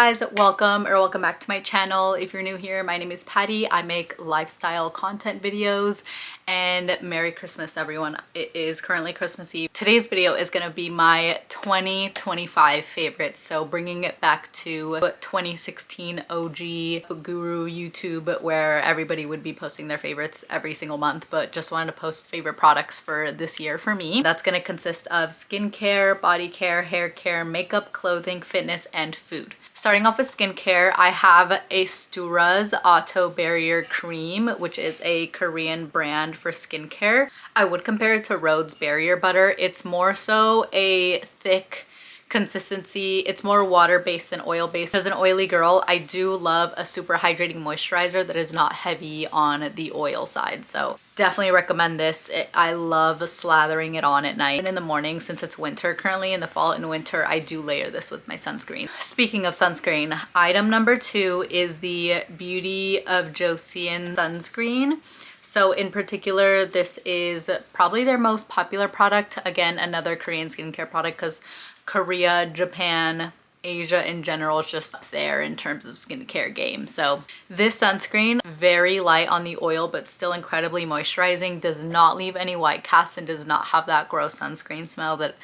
guys, welcome back to my channel. If you're new here, my name is Patty. I make lifestyle content videos, and Merry Christmas everyone. It is currently Christmas Eve. Today's video is gonna be my 2025 favorites, so bringing it back to 2016 OG guru YouTube, where everybody would be posting their favorites every single month, but just wanted to post favorite products for this year for me. That's gonna consist of skincare, body care, hair care, makeup, clothing, fitness, and food. Starting off with skincare, I have Astura's Auto Barrier Cream, which is a Korean brand for skincare. I would compare it to Rhode's Barrier Butter. It's more so a thick consistency. It's more water-based than oil-based. As an oily girl, I do love a super hydrating moisturizer that is not heavy on the oil side. So definitely recommend this. I love slathering it on at night and in the morning. Since it's winter currently, in the fall and winter, I do layer this with my sunscreen. Speaking of sunscreen, item number 2 is the Beauty of Joseon sunscreen. So in particular, this is probably their most popular product. Again, another Korean skincare product, because Korea, Japan, Asia in general is just up there in terms of skincare game. So this sunscreen, very light on the oil, but still incredibly moisturizing, does not leave any white cast, and does not have that gross sunscreen smell that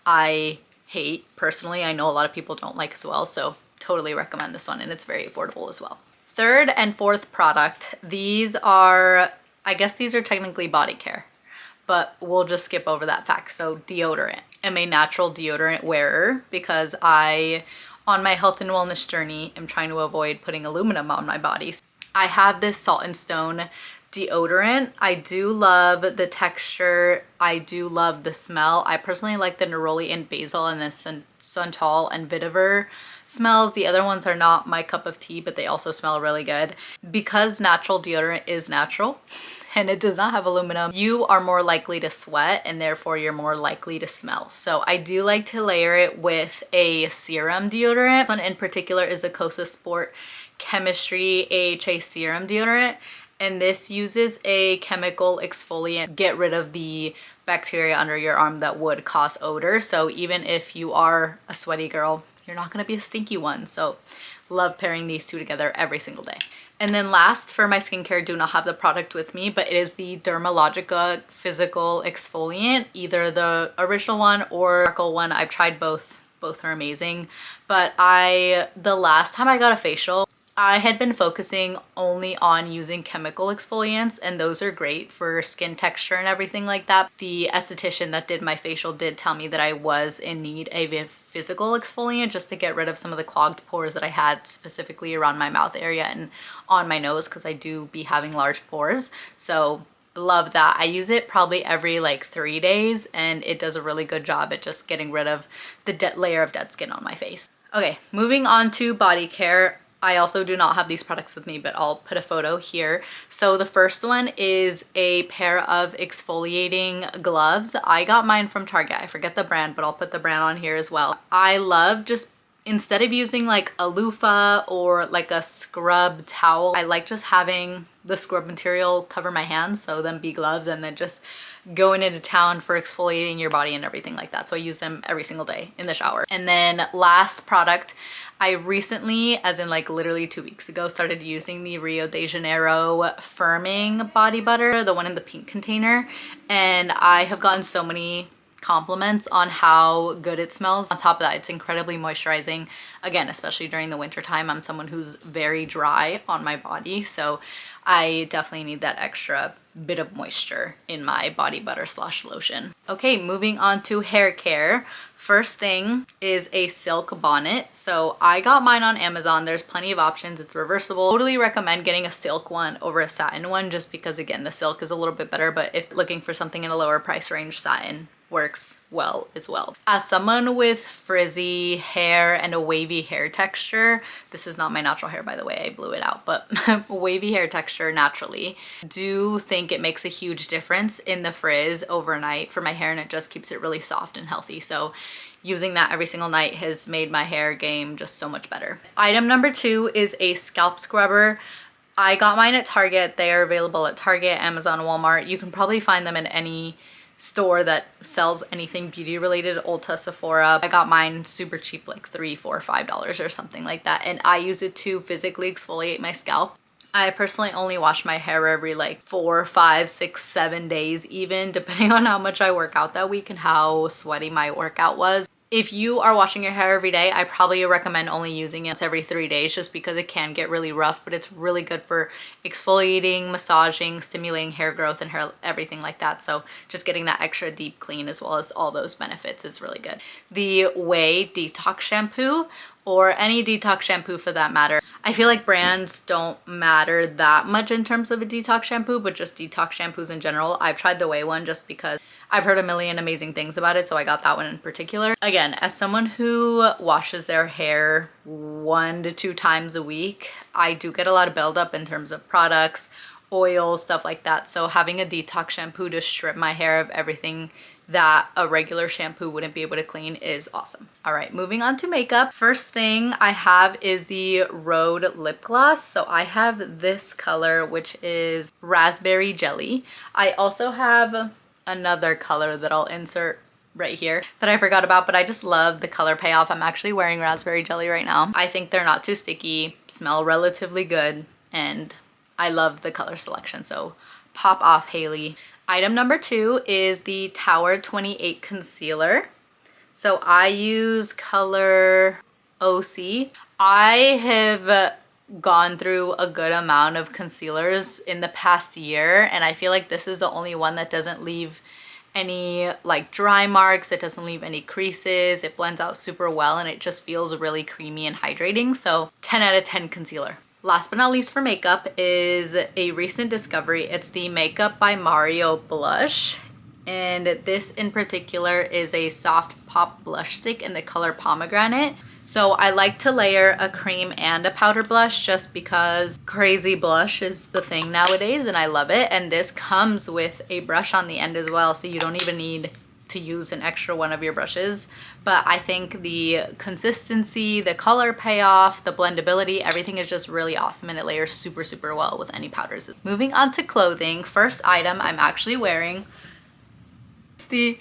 I hate personally. I know a lot of people don't like as well, so totally recommend this one, and it's very affordable as well. Third and fourth product, these are, I guess these are technically body care, but we'll just skip over that fact. So deodorant. I'm a natural deodorant wearer because I, on my health and wellness journey, am trying to avoid putting aluminum on my body. I have this Salt and Stone deodorant. I do love the texture. I do love the smell. I personally like the neroli and basil and the santal and vetiver smells. The other ones are not my cup of tea, but they also smell really good. Because natural deodorant is natural and it does not have aluminum, you are more likely to sweat, and therefore you're more likely to smell. So I do like to layer it with a serum deodorant. One in particular is the Kosa Sport Chemistry AHA serum deodorant. And this uses a chemical exfoliant, get rid of the bacteria under your arm that would cause odor. So even if you are a sweaty girl, you're not gonna be a stinky one. So love pairing these two together every single day. And then last, for my skincare, do not have the product with me, but it is the Dermalogica Physical Exfoliant, either the original one or sparkle one. I've tried both. Both are amazing. But the last time I got a facial, I had been focusing only on using chemical exfoliants, and those are great for skin texture and everything like that. The esthetician that did my facial did tell me that I was in need of a physical exfoliant just to get rid of some of the clogged pores that I had, specifically around my mouth area and on my nose, because I do be having large pores. So love that. I use it probably every like 3 days, and it does a really good job at just getting rid of the layer of dead skin on my face. Okay, moving on to body care. I also do not have these products with me, but I'll put a photo here. So the first one is a pair of exfoliating gloves. I got mine from Target. I forget the brand, but I'll put the brand on here as well. I love just, instead of using like a loofah or like a scrub towel, I like just having the scrub material cover my hands, so then be gloves, and then just going into town for exfoliating your body and everything like that. So I use them every single day in the shower. And then last product, I recently, as in like literally 2 weeks ago, started using the Rio de Janeiro firming body butter, the one in the pink container, and I have gotten so many compliments on how good it smells. On top of that, it's incredibly moisturizing. Again, especially during the winter time, I'm someone who's very dry on my body, so I definitely need that extra bit of moisture in my body butter slash lotion. Okay, moving on to hair care. First thing is a silk bonnet. So I got mine on Amazon. There's plenty of options. It's reversible. Totally recommend getting a silk one over a satin one, just because again, the silk is a little bit better, but if looking for something in a lower price range, satin works well as well. As someone with frizzy hair and a wavy hair texture, this is not my natural hair, by the way, I blew it out, but wavy hair texture naturally, do think it makes a huge difference in the frizz overnight for my hair, and it just keeps it really soft and healthy. So using that every single night has made my hair game just so much better. Item number 2 is a scalp scrubber. I got mine at Target. They are available at Target, Amazon, Walmart. You can probably find them in any store that sells anything beauty related, Ulta, Sephora. I got mine super cheap, like $3, $4, $5 or something like that. And I use it to physically exfoliate my scalp. I personally only wash my hair every like 4, 5, 6, 7 days even, depending on how much I work out that week and how sweaty my workout was. If you are washing your hair every day, I probably recommend only using it every 3 days just because it can get really rough, but it's really good for exfoliating, massaging, stimulating hair growth and hair, everything like that. So just getting that extra deep clean as well as all those benefits is really good. The Way Detox Shampoo, or any detox shampoo for that matter. I feel like brands don't matter that much in terms of a detox shampoo, but just detox shampoos in general. I've tried the Way one just because I've heard a million amazing things about it, so I got that one in particular. Again, as someone who washes their hair 1 to 2 times a week, I do get a lot of buildup in terms of products, oil, stuff like that. So having a detox shampoo to strip my hair of everything that a regular shampoo wouldn't be able to clean is awesome. All right, moving on to makeup. First thing I have is the Rhode lip gloss. So I have this color, which is Raspberry Jelly. I also have another color that I'll insert right here that I forgot about, but I just love the color payoff. I'm actually wearing Raspberry Jelly right now. I think they're not too sticky, smell relatively good, and I love the color selection. So pop off, Haley. Item number 2 is the Tower 28 concealer. So I use color OC. I have gone through a good amount of concealers in the past year, and I feel like this is the only one that doesn't leave any like dry marks, it doesn't leave any creases, it blends out super well, and it just feels really creamy and hydrating. So 10 out of 10 concealer. Last but not least for makeup is a recent discovery. It's the Makeup by Mario blush, and this in particular is a soft pop blush stick in the color Pomegranate. So I like to layer a cream and a powder blush just because crazy blush is the thing nowadays and I love it. And this comes with a brush on the end as well, so you don't even need to use an extra one of your brushes. But I think the consistency, the color payoff, the blendability, everything is just really awesome, and it layers super, super well with any powders. Moving on to clothing, first item I'm actually wearing the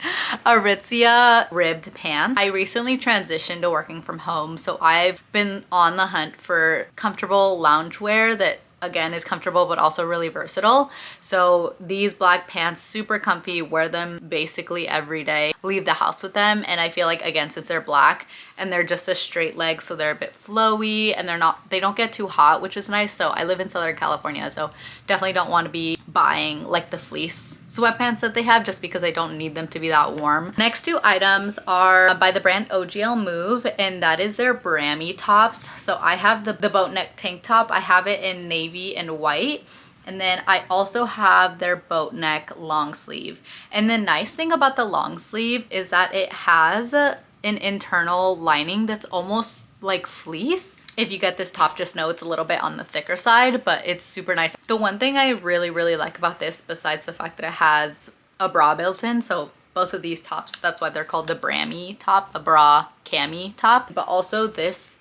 Aritzia ribbed pants. I recently transitioned to working from home, so I've been on the hunt for comfortable loungewear that again is comfortable but also really versatile. So these black pants, super comfy, wear them basically every day, leave the house with them, and I feel like, again, since they're black and they're just a straight leg, so they're a bit flowy and they don't get too hot, which is nice. So I live in Southern California, so definitely don't want to be buying like the fleece sweatpants that they have just because I don't need them to be that warm. Next 2 items are by the brand OGL Move, and that is their Brammy tops. So I have the boat neck tank top. I have it in navy and white, and then I also have their boat neck long sleeve. And the nice thing about the long sleeve is that it has an internal lining that's almost like fleece. If you get this top, just know it's a little bit on the thicker side, but it's super nice. The one thing I really, really like about this, besides the fact that it has a bra built in, so both of these tops, that's why they're called the Brammy top, a bra cami top, but also this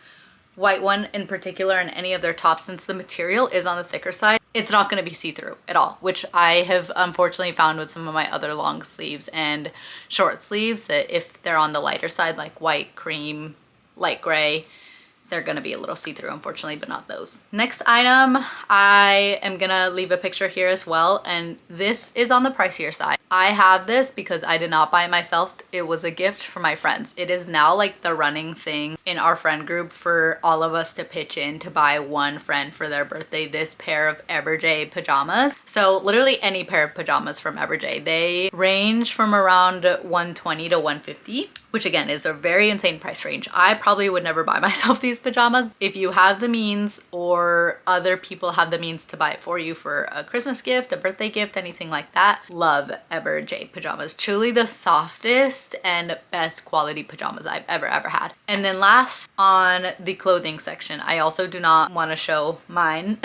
white one in particular and any of their tops, since the material is on the thicker side, it's not going to be see-through at all, which I have unfortunately found with some of my other long sleeves and short sleeves, that if they're on the lighter side, like white, cream, light gray, they're gonna be a little see-through, unfortunately, but not those. Next item, I am gonna leave a picture here as well, and this is on the pricier side. I have this because I did not buy it myself. It was a gift for my friends. It is now like the running thing in our friend group for all of us to pitch in to buy one friend for their birthday this pair of Everjay pajamas. So literally any pair of pajamas from Everjay. They range from around $120 to $150, which again is a very insane price range. I probably would never buy myself these pajamas. If you have the means, or other people have the means to buy it for you for a Christmas gift, a birthday gift, anything like that, love Everjay pajamas. Truly the softest and best quality pajamas I've ever had. And then last on the clothing section, I also do not want to show mine,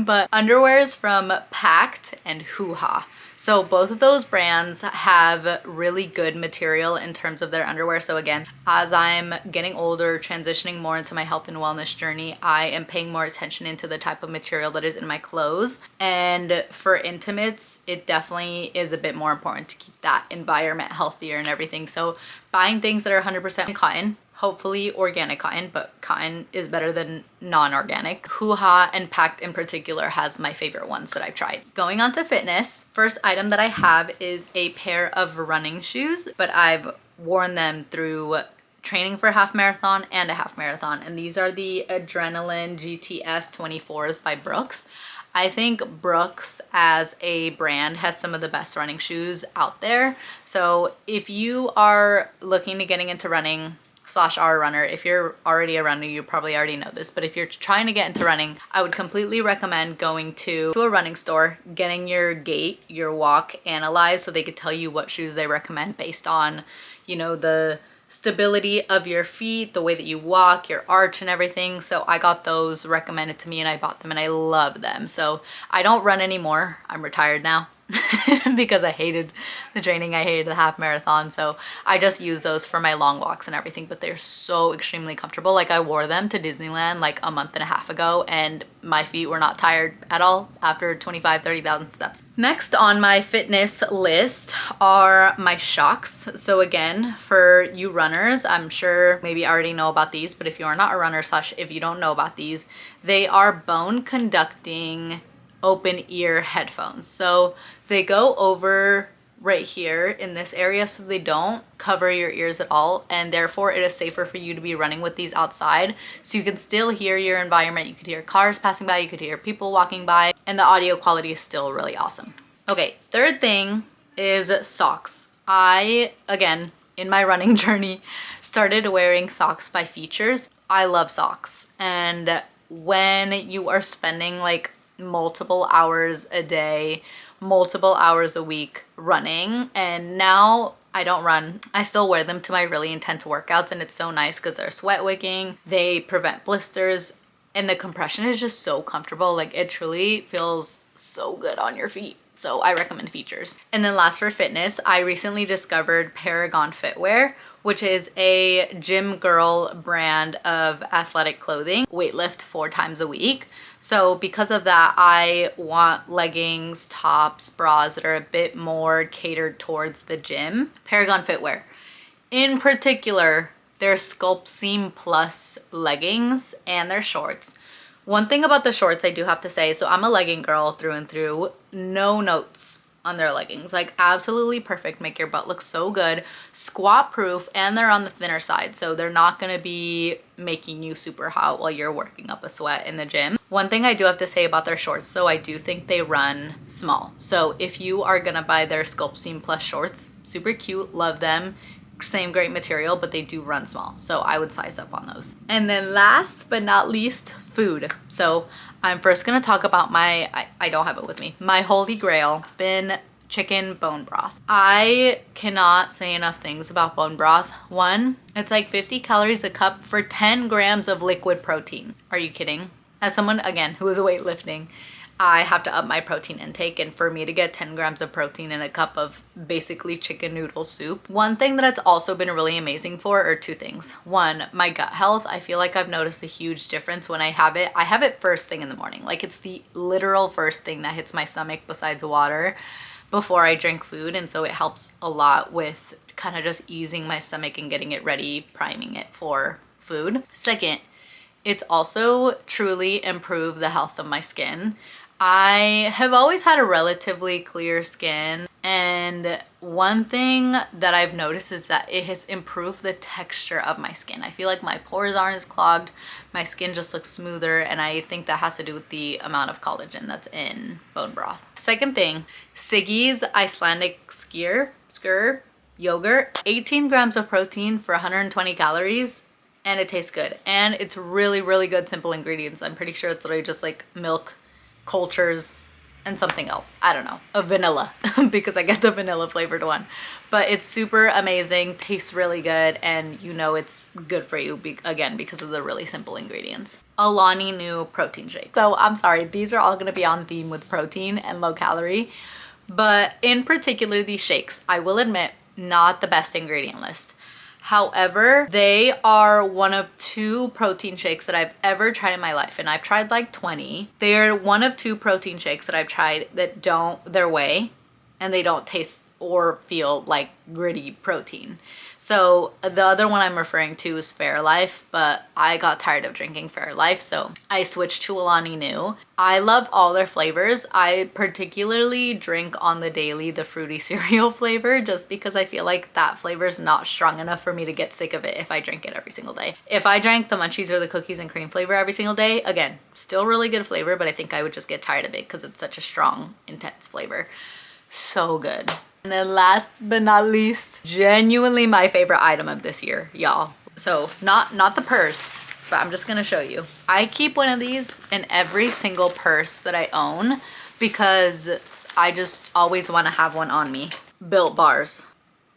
but underwears from Pact and Hoo Ha. So both of those brands have really good material in terms of their underwear. underwear. So again, as I'm getting older, transitioning more into my health and wellness journey, I am paying more attention into the type of material that is in my clothes. And for intimates, it definitely is a bit more important to keep that environment healthier and everything. So buying things that are 100% cotton, hopefully organic cotton, but cotton is better than non-organic. Hoo Ha and Pact in particular has my favorite ones that I've tried. Going on to fitness, first item that I have is a pair of running shoes, but I've worn them through training for a half marathon and a half marathon. And these are the Adrenaline GTS 24s by Brooks. I think Brooks as a brand has some of the best running shoes out there. So if you are looking to getting into running, /are a runner. If you're already a runner, you probably already know this, but if you're trying to get into running, I would completely recommend going to a running store, getting your gait, your walk analyzed so they could tell you what shoes they recommend based on, you know, the stability of your feet, the way that you walk, your arch and everything. So I got those recommended to me and I bought them and I love them. So I don't run anymore. I'm retired now. Because I hated the training, I hated the half marathon, so I just use those for my long walks and everything, but they're so extremely comfortable. Like I wore them to Disneyland like a month and a half ago and my feet were not tired at all after 30,000 steps. Next on my fitness list are my shocks. So again, for you runners, I'm sure maybe you already know about these, but if you are not a runner / if you don't know about these, they are bone conducting open ear headphones. So they go over right here in this area so they don't cover your ears at all, and therefore it is safer for you to be running with these outside so you can still hear your environment. You could hear cars passing by, you could hear people walking by, and the audio quality is still really awesome. Okay, third thing is socks. I, again, in my running journey, started wearing socks by Features. I love socks, and when you are spending like multiple hours a day, multiple hours a week running, and now I don't run, I still wear them to my really intense workouts, and it's so nice because they're sweat wicking, they prevent blisters, and the compression is just so comfortable. Like it truly feels so good on your feet. So I recommend Features. And then last, for fitness, I recently discovered Paragon Fitwear, which is a gym girl brand of athletic clothing. Weightlift 4 times a week. So because of that, I want leggings, tops, bras that are a bit more catered towards the gym. Paragon Fitwear. In particular, their Sculpt Seam Plus leggings and their shorts. One thing about the shorts I do have to say, so I'm a legging girl through and through, no notes on their leggings, like absolutely perfect, make your butt look so good, squat proof, and they're on the thinner side, so they're not gonna be making you super hot while you're working up a sweat in the gym. One thing I do have to say about their shorts though, I do think they run small. So if you are gonna buy their Sculpt Seam Plus shorts, super cute, love them, same great material, but they do run small, so I would size up on those. And then last but not least, food. So I'm first gonna talk about my, I don't have it with me, my holy grail. It's been chicken bone broth. I cannot say enough things about bone broth. One, it's like 50 calories a cup for 10 grams of liquid protein. Are you kidding? As someone, again, who is weightlifting, I have to up my protein intake, and for me to get 10 grams of protein in a cup of basically chicken noodle soup. One thing that it's also been really amazing for are 2 things. One, my gut health. I feel like I've noticed a huge difference when I have it. I have it first thing in the morning. Like it's the literal first thing that hits my stomach besides water before I drink food, and so it helps a lot with kind of just easing my stomach and getting it ready, priming it for food. Second, it's also truly improved the health of my skin. I have always had a relatively clear skin, and one thing that I've noticed is that it has improved the texture of my skin. I feel like my pores aren't as clogged, my skin just looks smoother, and I think that has to do with the amount of collagen that's in bone broth. Second thing, Siggy's Icelandic skyr yogurt, 18 grams of protein for 120 calories, and it tastes good. And it's really, really good simple ingredients. I'm pretty sure it's literally just like milk, cultures, and something else. I don't know, a vanilla, because I get the vanilla flavored one. But it's super amazing, tastes really good, and you know it's good for you, again, because of the really simple ingredients. Alani Nu protein shake. So I'm sorry, these are all gonna be on theme with protein and low calorie, but in particular these shakes, I will admit, not the best ingredient list. However, they are one of 2 protein shakes that I've ever tried in my life, and I've tried like 20. They're one of 2 protein shakes that I've tried that don't their way, and they don't taste or feel like gritty protein. So the other one I'm referring to is Fairlife, but I got tired of drinking Fairlife, so I switched to Alani Nu. I love all their flavors. I particularly drink on the daily the fruity cereal flavor, just because I feel like that flavor is not strong enough for me to get sick of it if I drink it every single day. If I drank the munchies or the cookies and cream flavor every single day, again, still really good flavor, but I think I would just get tired of it because it's such a strong, intense flavor. So good. And then last but not least, genuinely my favorite item of this year, y'all. So not the purse, but I'm just gonna show you. I keep one of these in every single purse that I own because I just always wanna have one on me. Built Bars.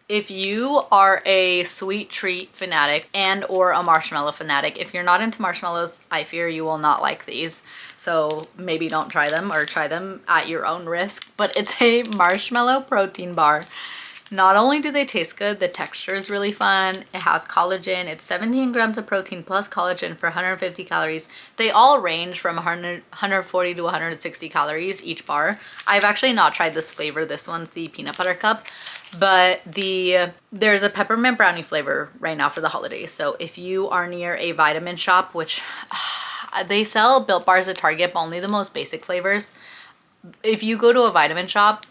If you are a sweet treat fanatic and or a marshmallow fanatic, if you're not into marshmallows, I fear you will not like these. So maybe don't try them, or try them at your own risk. But it's a marshmallow protein bar. Not only do they taste good, the texture is really fun. It has collagen. It's 17 grams of protein plus collagen for 150 calories. They all range from 140 to 160 calories each bar. I've actually not tried this flavor. This one's the peanut butter cup. But there's a peppermint brownie flavor right now for the holidays. So if you are near a vitamin shop, which they sell Built Bars at Target, but only the most basic flavors. If you go to a vitamin shop,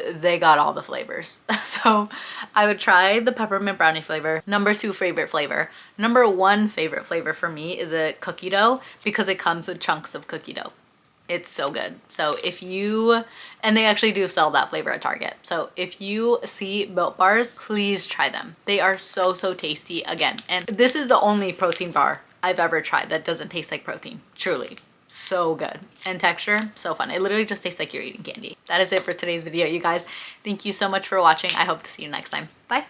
they got all the flavors. So I would try the peppermint brownie flavor. Number 2 favorite flavor. Number 1 favorite flavor for me is a cookie dough, because it comes with chunks of cookie dough. It's so good. So if you, and they actually do sell that flavor at Target. So if you see Built Bars, please try them. They are so tasty again. And this is the only protein bar I've ever tried that doesn't taste like protein. Truly. So good. And texture, so fun. It literally just tastes like you're eating candy. That is it for today's video, you guys. Thank you so much for watching. I hope to see you next time. Bye.